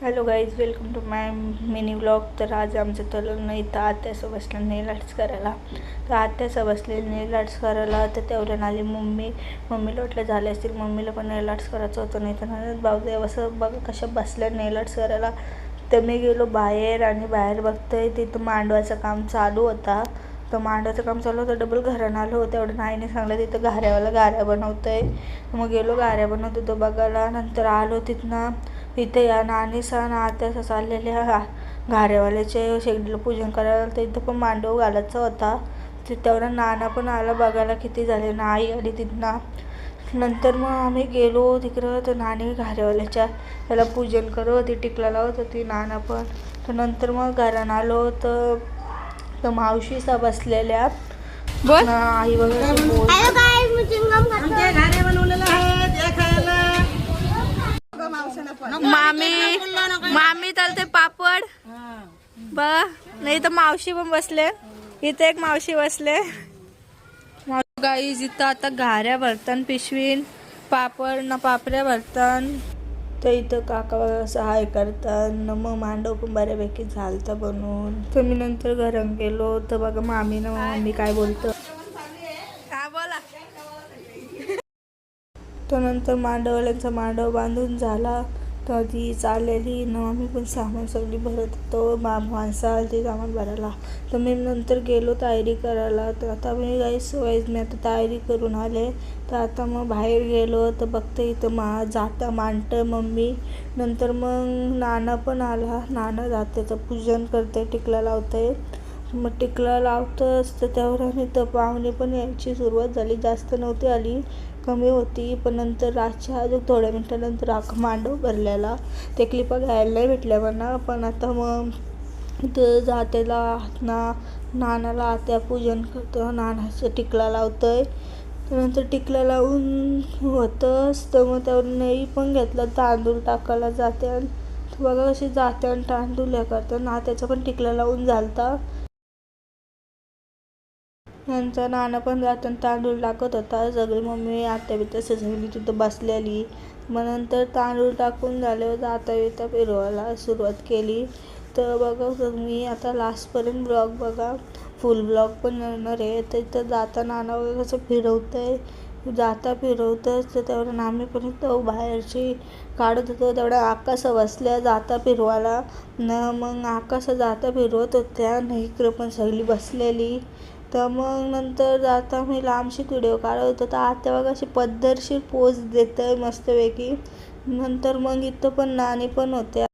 Hello guys, welcome to my mini vlog. तर आज आमचं तरुण इथं आत्यासं बसलं नेल आर्ट्स करायला. तर आत्यासं बसले नेल आर्ट्स करायला. तर तेवढ्यानं आली मम्मीला वाटलं झाले असतील, मम्मीला पण नेल आर्ट्स करायचं होतं. नाही तर भाऊदेव असं बघा कशा बसल्या नेल आर्ट्स करायला. तर मी गेलो बाहेर आणि बाहेर बघतोय तिथं मांडवाचं काम चालू होता. तर मांडवाचं काम चालू होतं, डबल घरानं आलो होतं. एवढं नाहीने सांगलं तिथं घाऱ्यावाला घाऱ्या बनवतोय. मग गेलो घाऱ्या बनवत होतो बघायला. नंतर आलो तिथनं इथे या नानीसा ना आत्यासा चाललेल्या घाऱ्यावाल्याचे शेगडीला पूजन करायला. तर इथं पण मांडव घालायचा होता. तेवढा नाना पण आला बघायला किती झाले ना. आई आली तिथनं. नंतर मग आम्ही गेलो तिकडं. तर नानी घाऱ्यावाल्याच्या त्याला पूजन करत होती, टिकला लावत होती नाना पण. तर नंतर मग घरानं आलो तर मावशीसा बसलेल्या आई वगैरे बोल मामी चालते पापड बघा. नाही तर मावशी पण बसले इथे, एक मावशी बसले. गाईज इथं आता घाऱ्या भरतान, पिशवीन पापड ना पापड्या भरतान. तर इथं काका सहाय करतात. मग मांडव पण बऱ्यापैकी झालता बनवून. तर मी नंतर घरात गेलो तर बघा मामी ना मम्मी काय बोलतं. तर नंतर मांडववाल्यांचा मांडव बांधून झाला. तर ती चाललेली ना, आम्ही पण सामान सगळी भरत होतो. माणसं आली ती सामान भरायला. तर मी नंतर गेलो तयारी करायला. तर आता मी मी आता तयारी करून आले. तर आता मग बाहेर गेलो तर बघते इथं जाता मांडतं मम्मी. नंतर मग नाना पण आला. नाना जात्याचं पूजन करते, टिकला लावते. मग टिकला लावतंच तर त्यावर इथं पाहुणे पण यायची सुरुवात झाली. जास्त नव्हती आली, कमी होती. पण नंतर रातच्या अजून थोड्या मिनटानंतर मांडव भरलेला. ते क्लिपा घ्यायला नाही भेटल्या मला. पण आता मग इथं जातेला नानाला आत्या पूजन करतो, नानाचं टिकला लावतंय. नंतर टिकला लावून होतंच तर मग त्यावर नाही पण घेतला. तांदूळ टाकायला जाते तर बघा कशी जाते आणि तांदूळ हे करतात ना. त्याचा पण टिकला लावून झालता. नंतर नाना पण जाताना तांदूळ टाकत होता. सगळी मम्मी आत्या बित्या सगळी तिथं बसलेली. मग नंतर तांदूळ टाकून झाल्यावर जाता बिता फिरवायला सुरुवात केली. तर बघा मी आता लास्टपर्यंत ब्लॉग बघा, फुल ब्लॉग पण येणार आहे. तर इथं जाता नाना वगैरे कसं फिरवतंय, जाता फिरवतंच. तर तेवढं आम्ही पण इथं बाहेरची काढत होतो. तेवढ्या आकाशा बसल्या जाता फिरवायला न. मग आकाशा जाता फिरवत होत्या न, इकडं पण सगळी बसलेली. तर मग नंतर जाता मी लांबशी व्हिडिओ काढत होतो. तर आत्या बघा अशी पद्धतशीर पोज देतं मस्तपैकी. नंतर मग इथं पण नानी पण होत्या.